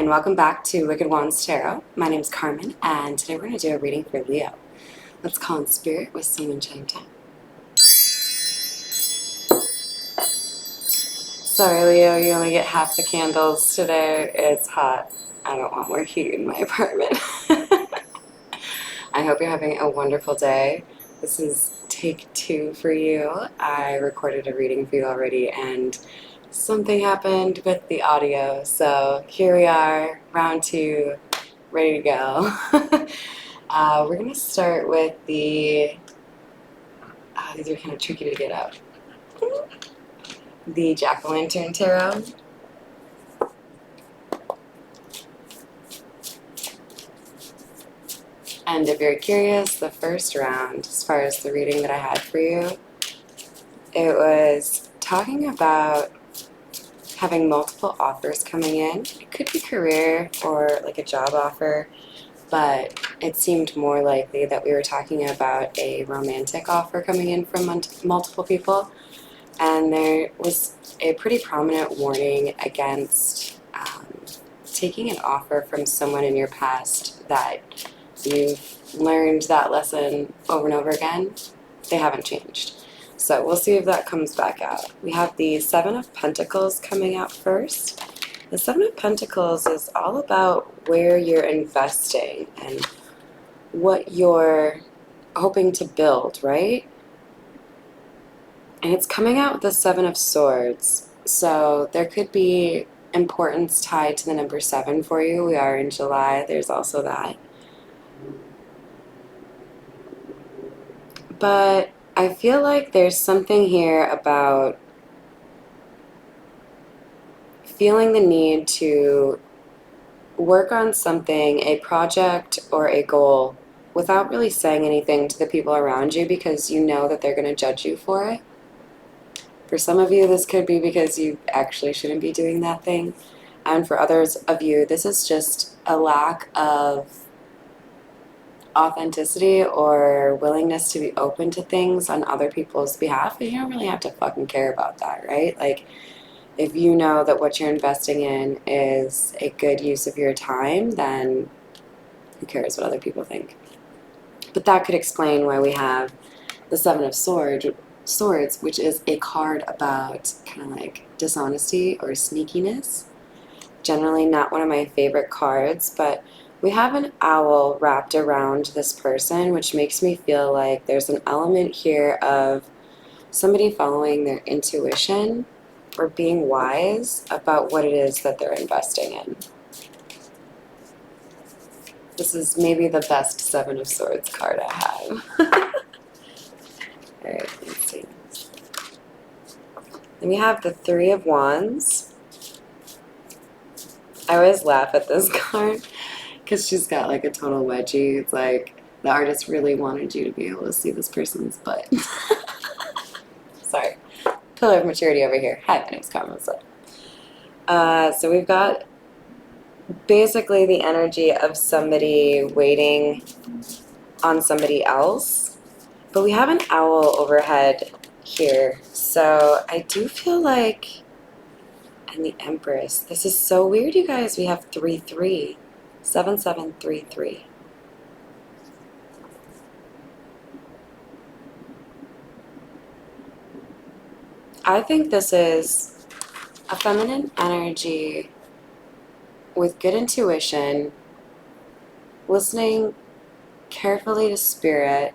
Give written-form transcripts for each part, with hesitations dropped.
and welcome back to Wicked Wands Tarot. My name is Carmen, and today we're going to do a reading for Leo. Let's call in spirit with some chime time. Sorry, Leo, you only get half the candles today. It's hot. I don't want more heat in my apartment. I hope you're having a wonderful day. This is take 2 for you. I recorded a reading for you already, and something happened with the audio, so here we are, round 2, ready to go. We're going to start with the, these are kind of tricky to get out, the Jack-o'-lantern tarot. And if you're curious, the first round, as far as the reading that I had for you, it was talking about having multiple offers coming in. It could be career or like a job offer, but it seemed more likely that we were talking about a romantic offer coming in from multiple people. And there was a pretty prominent warning against taking an offer from someone in your past that you've learned that lesson over and over again. They haven't changed. So we'll see if that comes back out. We have the Seven of Pentacles coming out first. The Seven of Pentacles is all about where you're investing and what you're hoping to build, right? And it's coming out with the Seven of Swords. So there could be importance tied to the number 7 for you. We are in July. There's also that. But I feel like there's something here about feeling the need to work on something, a project or a goal, without really saying anything to the people around you because you know that they're going to judge you for it. For some of you, this could be because you actually shouldn't be doing that thing. And for others of you, this is just a lack of authenticity or willingness to be open to things on other people's behalf. And you don't really have to fucking care about that, right? Like, if you know that what you're investing in is a good use of your time, then who cares what other people think? But that could explain why we have the Seven of Swords, which is a card about kind of like dishonesty or sneakiness. Generally not one of my favorite cards, but we have an owl wrapped around this person, which makes me feel like there's an element here of somebody following their intuition or being wise about what it is that they're investing in. This is maybe the best Seven of Swords card I have. Alright, let's see. Then we have the Three of Wands. I always laugh at this card because she's got like a total wedgie. It's like the artist really wanted you to be able to see this person's butt. Sorry. Pillar of maturity over here. Hi, my name's Carmen. So we've got basically the energy of somebody waiting on somebody else, but we have an owl overhead here. So I do feel like, and the Empress, this is so weird, you guys. We have 3-3, 7-7-3-3. I think this is a feminine energy with good intuition, listening carefully to spirit.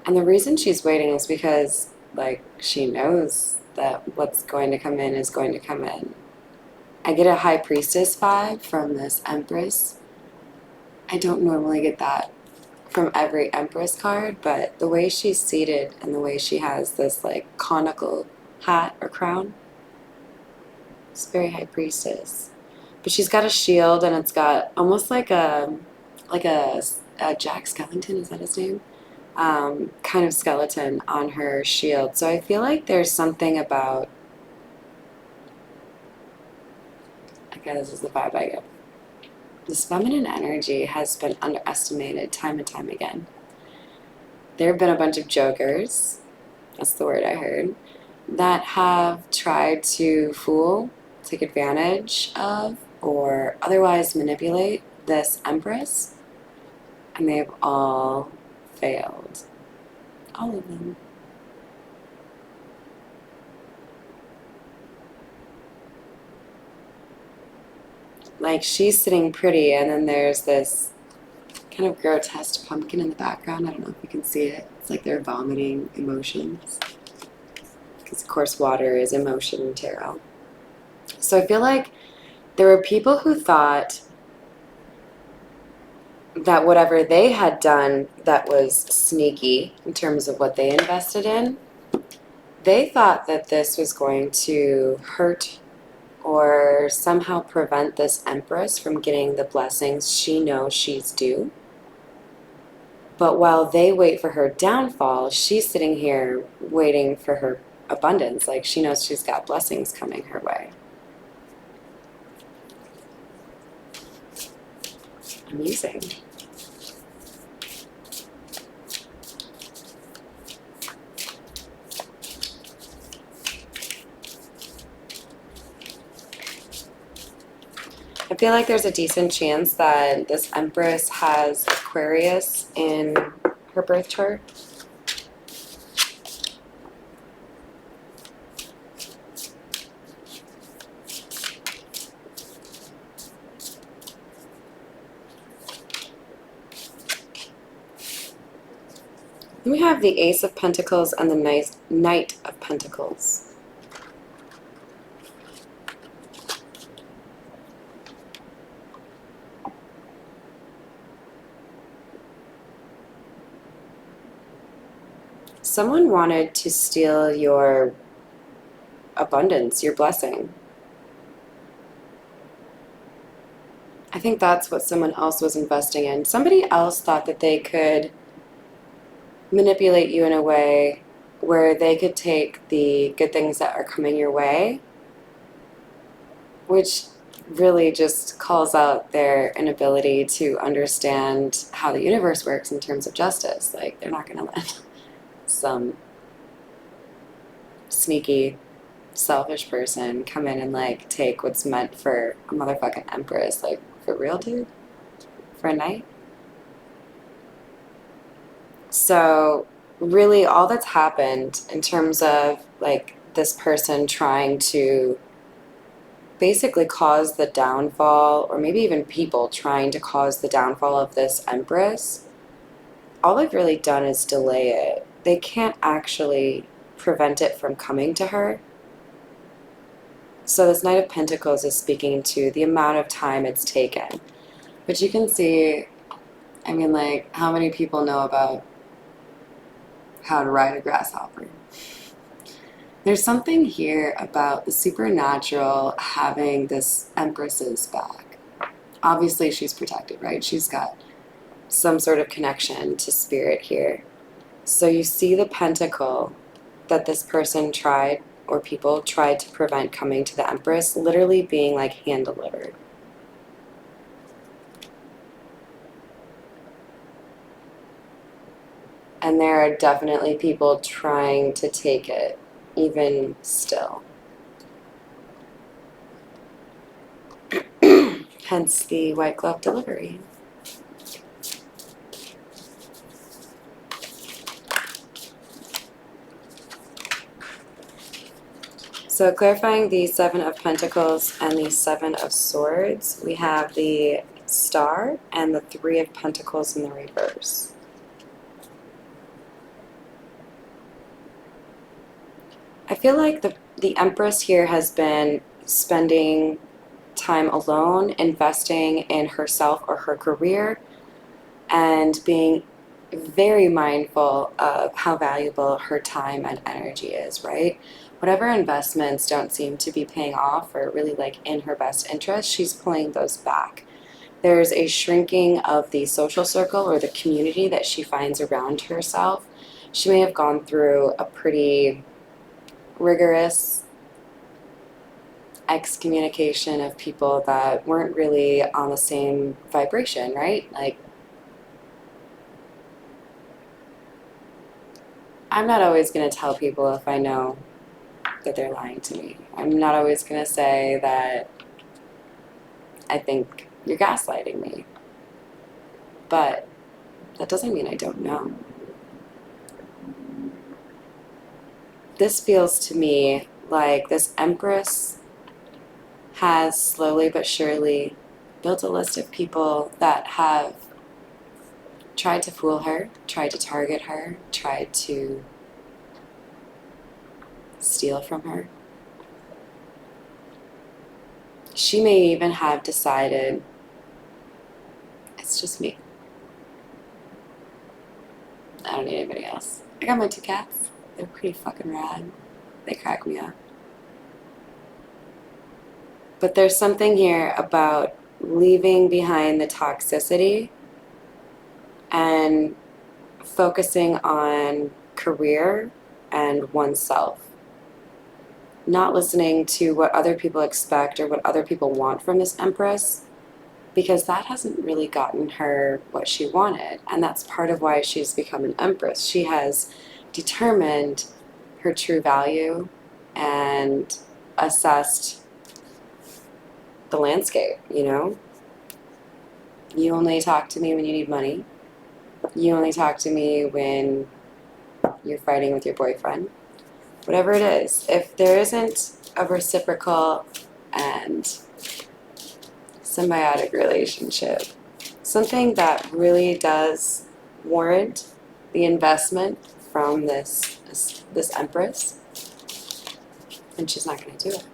And the reason she's waiting is because, like, she knows that what's going to come in is going to come in. I get a High Priestess vibe from this Empress. I don't normally get that from every Empress card, but the way she's seated and the way she has this like conical hat or crown, it's very High Priestess. But she's got a shield and it's got almost like a Jack Skellington, is that his name? Kind of skeleton on her shield. So I feel like there's something about, okay, this is the vibe I get. This feminine energy has been underestimated time and time again. There have been a bunch of jokers, that's the word I heard, that have tried to fool, take advantage of or otherwise manipulate this Empress, and they've all failed. All of them. Like, she's sitting pretty, and then there's this kind of grotesque pumpkin in the background. I don't know if you can see it. It's like they're vomiting emotions. Because, of course, water is emotion in tarot. So I feel like there were people who thought that whatever they had done that was sneaky in terms of what they invested in, they thought that this was going to hurt or somehow prevent this Empress from getting the blessings she knows she's due. But while they wait for her downfall, she's sitting here waiting for her abundance. Like, she knows she's got blessings coming her way. Amusing. I feel like there's a decent chance that this Empress has Aquarius in her birth chart. Then we have the Ace of Pentacles and the Knight of Pentacles. Someone wanted to steal your abundance, your blessing. I think that's what someone else was investing in. Somebody else thought that they could manipulate you in a way where they could take the good things that are coming your way, which really just calls out their inability to understand how the universe works in terms of justice. Like, they're not going to let some sneaky, selfish person come in and like take what's meant for a motherfucking Empress. Like, for real, dude? For a night? So really all that's happened in terms of like this person trying to basically cause the downfall, or maybe even people trying to cause the downfall of this Empress, all they've really done is delay it. They can't actually prevent it from coming to her. So this Knight of Pentacles is speaking to the amount of time it's taken. But you can see, I mean, like, how many people know about how to ride a grasshopper? There's something here about the supernatural having this Empress's back. Obviously, she's protected, right? She's got some sort of connection to spirit here. So you see the pentacle that this person tried, or people tried to prevent coming to the Empress, literally being like hand delivered. And there are definitely people trying to take it, even still. Hence the white glove delivery. So clarifying the Seven of Pentacles and the Seven of Swords, we have the Star and the Three of Pentacles in the reverse. I feel like the Empress here has been spending time alone, investing in herself or her career, and being very mindful of how valuable her time and energy is, right? Whatever investments don't seem to be paying off or really like in her best interest, she's pulling those back. There's a shrinking of the social circle or the community that she finds around herself. She may have gone through a pretty rigorous excommunication of people that weren't really on the same vibration, right? Like, I'm not always going to tell people if I know that they're lying to me. I'm not always going to say that I think you're gaslighting me. But that doesn't mean I don't know. This feels to me like this Empress has slowly but surely built a list of people that have tried to fool her, tried to target her, tried to steal from her. She may even have decided, it's just me. I don't need anybody else. I got my 2 cats. They're pretty fucking rad. They crack me up. But there's something here about leaving behind the toxicity and focusing on career and oneself. Not listening to what other people expect or what other people want from this Empress, because that hasn't really gotten her what she wanted. And that's part of why she's become an Empress. She has determined her true value and assessed the landscape, you know? You only talk to me when you need money. You only talk to me when you're fighting with your boyfriend. Whatever it is, if there isn't a reciprocal and symbiotic relationship, something that really does warrant the investment from this Empress, and she's not going to do it.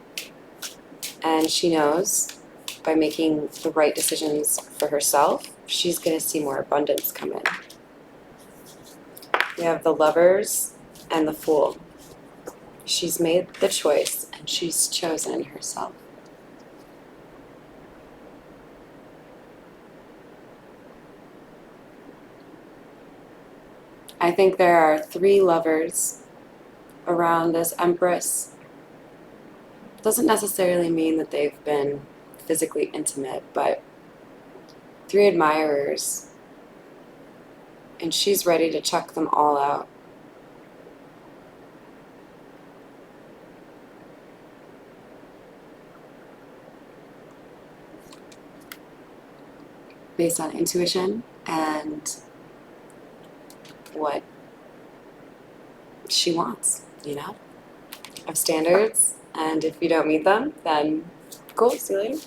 And she knows by making the right decisions for herself, she's going to see more abundance come in. We have the Lovers and the Fool. She's made the choice and she's chosen herself. I think there are 3 lovers around this Empress. Doesn't necessarily mean that they've been physically intimate, but 3 admirers, and she's ready to check them all out. Based on intuition and what she wants, you know? Of standards, and if you don't meet them, then cool, see you later.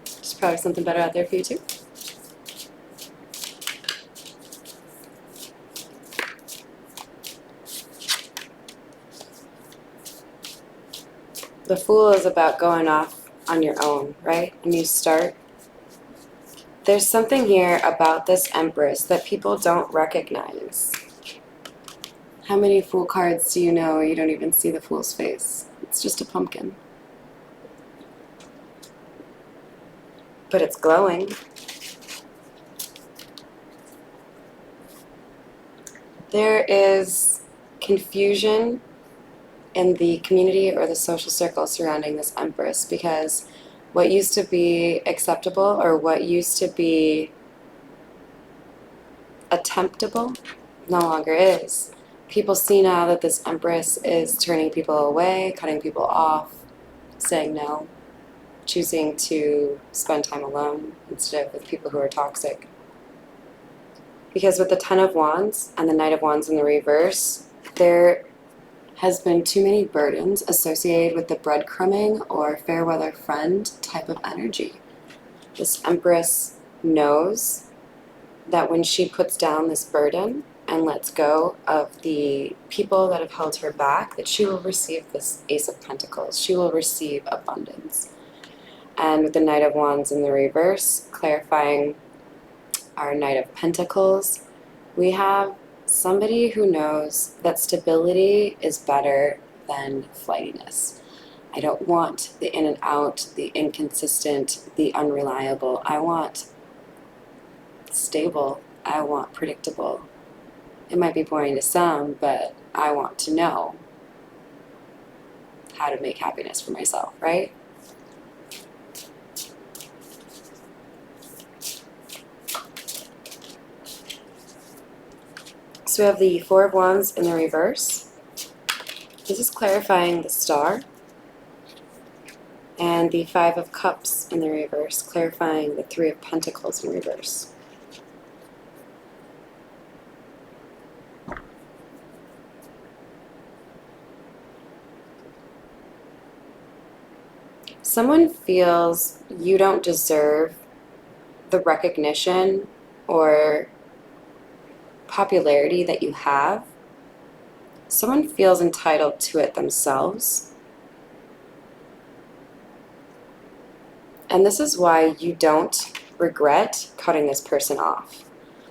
There's probably something better out there for you too. The Fool is about going off on your own, right? A new start. There's something here about this Empress that people don't recognize. How many Fool cards do you know you don't even see the Fool's face? It's just a pumpkin. But it's glowing. There is confusion in the community or the social circle surrounding this Empress, because what used to be acceptable or what used to be attemptable no longer is. People see now that this Empress is turning people away, cutting people off, saying no, choosing to spend time alone instead of with people who are toxic. Because with the 10 of Wands and the Knight of Wands in the reverse, there has been too many burdens associated with the breadcrumbing or fair weather friend type of energy. This Empress knows that when she puts down this burden and lets go of the people that have held her back, that she will receive this Ace of Pentacles. She will receive abundance. And with the Knight of Wands in the reverse, clarifying our Knight of Pentacles, we have somebody who knows that stability is better than flightiness. I don't want the in and out, the inconsistent, the unreliable. I want stable. I want predictable. It might be boring to some, but I want to know how to make happiness for myself, right? So we have the Four of Wands in the reverse. This is clarifying the Star And the Five of Cups in the reverse, clarifying the Three of Pentacles in reverse. Someone feels you don't deserve the recognition or popularity that you have. Someone feels entitled to it themselves. And this is why you don't regret cutting this person off.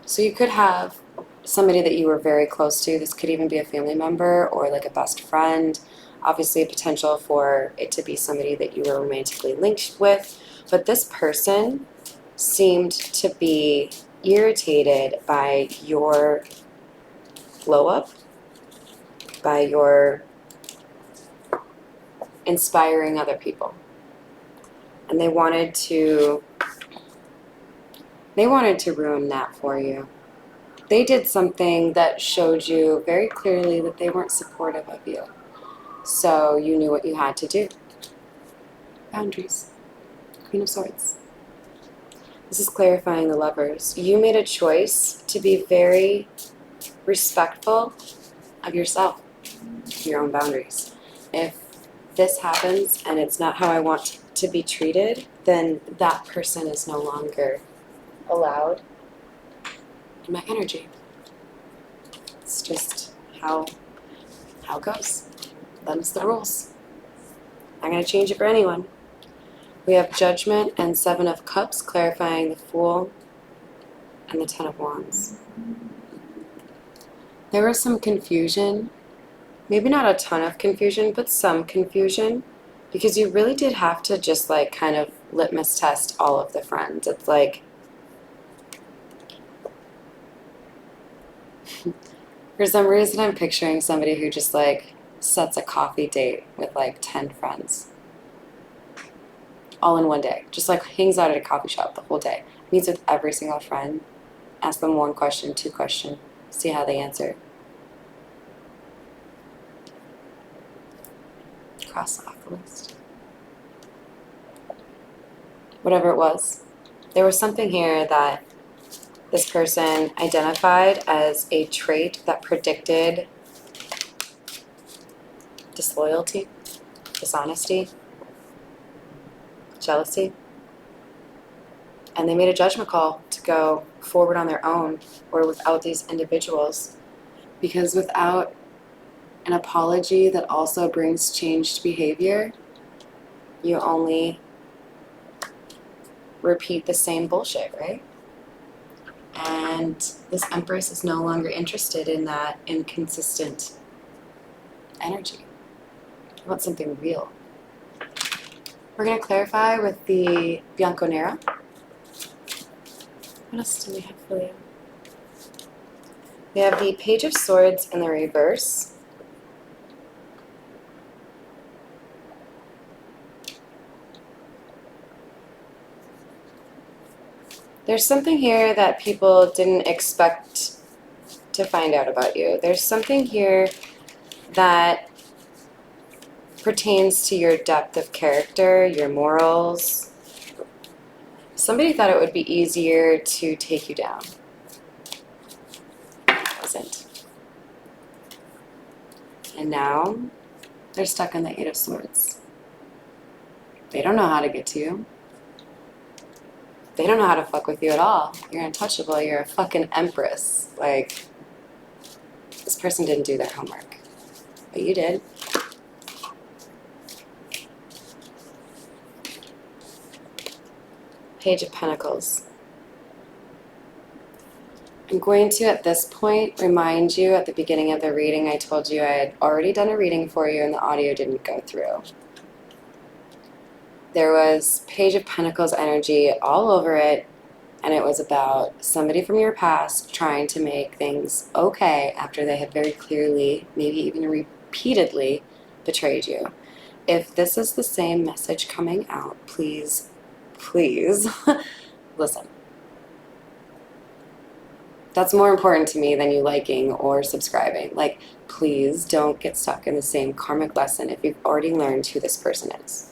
So you could have somebody that you were very close to. This could even be a family member or like a best friend. Obviously, a potential for it to be somebody that you were romantically linked with. But this person seemed to be irritated by your glow up, by your inspiring other people. And they wanted to ruin that for you. They did something that showed you very clearly that they weren't supportive of you. So you knew what you had to do. Boundaries. Queen of Swords. This is clarifying the Lovers. You made a choice to be very respectful of yourself, your own boundaries. If this happens and it's not how I want to be treated, then that person is no longer allowed in my energy. It's just how it goes. Them's the rules. I'm going to change it for anyone. We have Judgment and Seven of Cups, clarifying the Fool and the Ten of Wands. There was some confusion, maybe not a ton of confusion, but some confusion, because you really did have to just like kind of litmus test all of the friends. It's like, for some reason I'm picturing somebody who just like sets a coffee date with like 10 friends. All in one day. Just like hangs out at a coffee shop the whole day. Meets with every single friend. Ask them one question, two questions. See how they answer. Cross off the list. Whatever it was. There was something here that this person identified as a trait that predicted disloyalty, dishonesty, jealousy. And they made a judgment call to go forward on their own or without these individuals. Because without an apology that also brings changed behavior, you only repeat the same bullshit, right? And this Empress is no longer interested in that inconsistent energy. I want something real. We're going to clarify with the Bianconera. What else do we have for you? We have the Page of Swords in the reverse. There's something here that people didn't expect to find out about you. There's something here that pertains to your depth of character, your morals. Somebody thought it would be easier to take you down. It wasn't. And now they're stuck in the Eight of Swords. They don't know how to get to you. They don't know how to fuck with you at all. You're untouchable. You're a fucking Empress. Like, this person didn't do their homework. But you did. Page of Pentacles. I'm going to, at this point, remind you at the beginning of the reading, I told you I had already done a reading for you and the audio didn't go through. There was Page of Pentacles energy all over it, and it was about somebody from your past trying to make things okay after they had very clearly, maybe even repeatedly, betrayed you. If this is the same message coming out, please listen. That's more important to me than you liking or subscribing. Like, please don't get stuck in the same karmic lesson if you've already learned who this person is.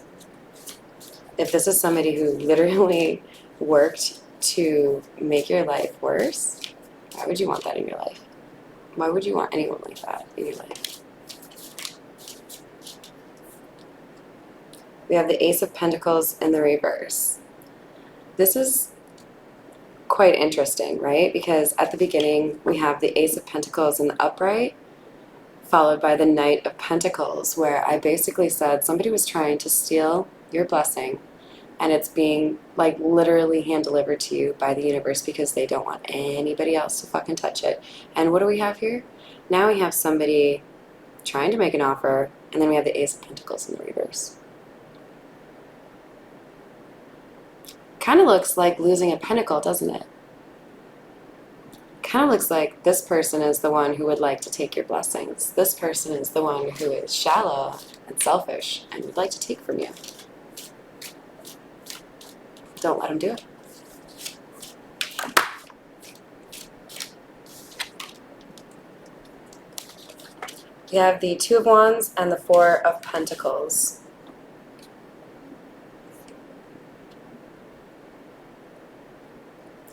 if this is somebody who literally worked to make your life worse, why would you want that in your life? Why would you want anyone like that in your life? We have the Ace of Pentacles in the reverse. This is quite interesting, right? Because at the beginning, we have the Ace of Pentacles in the upright, followed by the Knight of Pentacles, where I basically said somebody was trying to steal your blessing, and it's being like literally hand delivered to you by the universe because they don't want anybody else to fucking touch it. And what do we have here? Now we have somebody trying to make an offer, and then we have the Ace of Pentacles in the reverse. Kind of looks like losing a pentacle, doesn't it? Kind of looks like this person is the one who would like to take your blessings. This person is the one who is shallow and selfish and would like to take from you. Don't let them do it. You have the Two of Wands and the Four of Pentacles.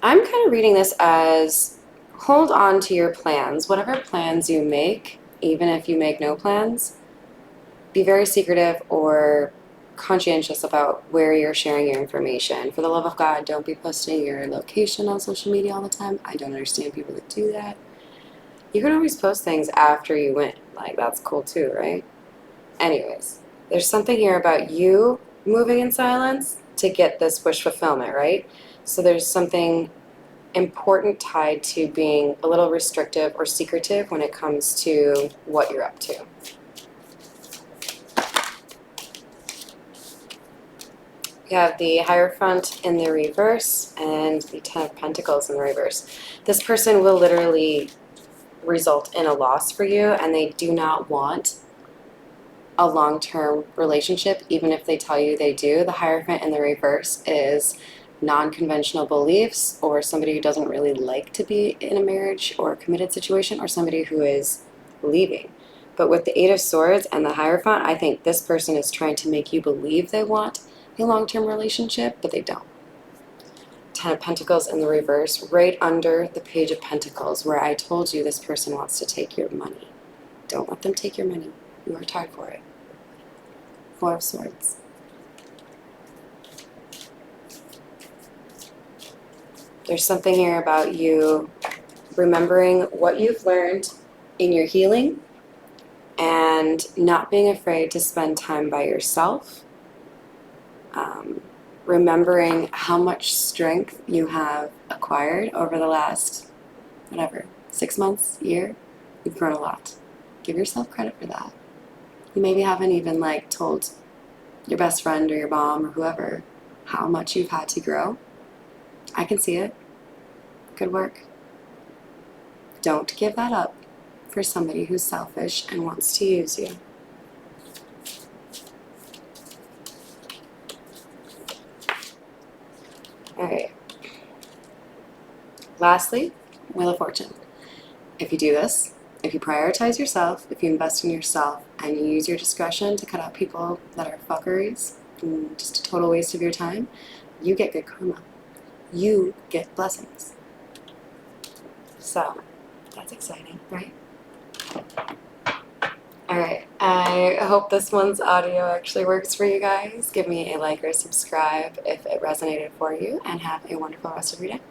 I'm kind of reading this as hold on to your plans. Whatever plans you make, even if you make no plans, be very secretive or conscientious about where you're sharing your information. For the love of God, don't be posting your location on social media all the time. I don't understand people that do that. You can always post things after you win. Like, that's cool too, right? Anyways, there's something here about you moving in silence to get this wish fulfillment, right? So there's something important tied to being a little restrictive or secretive when it comes to what you're up to. You have the Hierophant in the reverse and the Ten of Pentacles in the reverse. This person will literally result in a loss for you, and they do not want a long-term relationship, even if they tell you they do. The Hierophant in the reverse is non-conventional beliefs, or somebody who doesn't really like to be in a marriage or a committed situation, or somebody who is leaving. But with the Eight of Swords and the Hierophant, I think this person is trying to make you believe they want a long-term relationship, but they don't. Ten of Pentacles in the reverse, right under the Page of Pentacles, where I told you this person wants to take your money. Don't let them take your money. You worked hard for it. Four of Swords. There's something here about you remembering what you've learned in your healing and not being afraid to spend time by yourself. Remembering how much strength you have acquired over the last, 6 months, year. You've grown a lot. Give yourself credit for that. You maybe haven't even told your best friend or your mom or whoever how much you've had to grow. I can see it. Good work. Don't give that up for somebody who's selfish and wants to use you. All right. Lastly, Wheel of Fortune. If you do this, if you prioritize yourself, if you invest in yourself, and you use your discretion to cut out people that are fuckeries and just a total waste of your time, you get good karma. You get blessings. So, that's exciting, right? Alright, I hope this one's audio actually works for you guys. Give me a like or subscribe if it resonated for you, and have a wonderful rest of your day.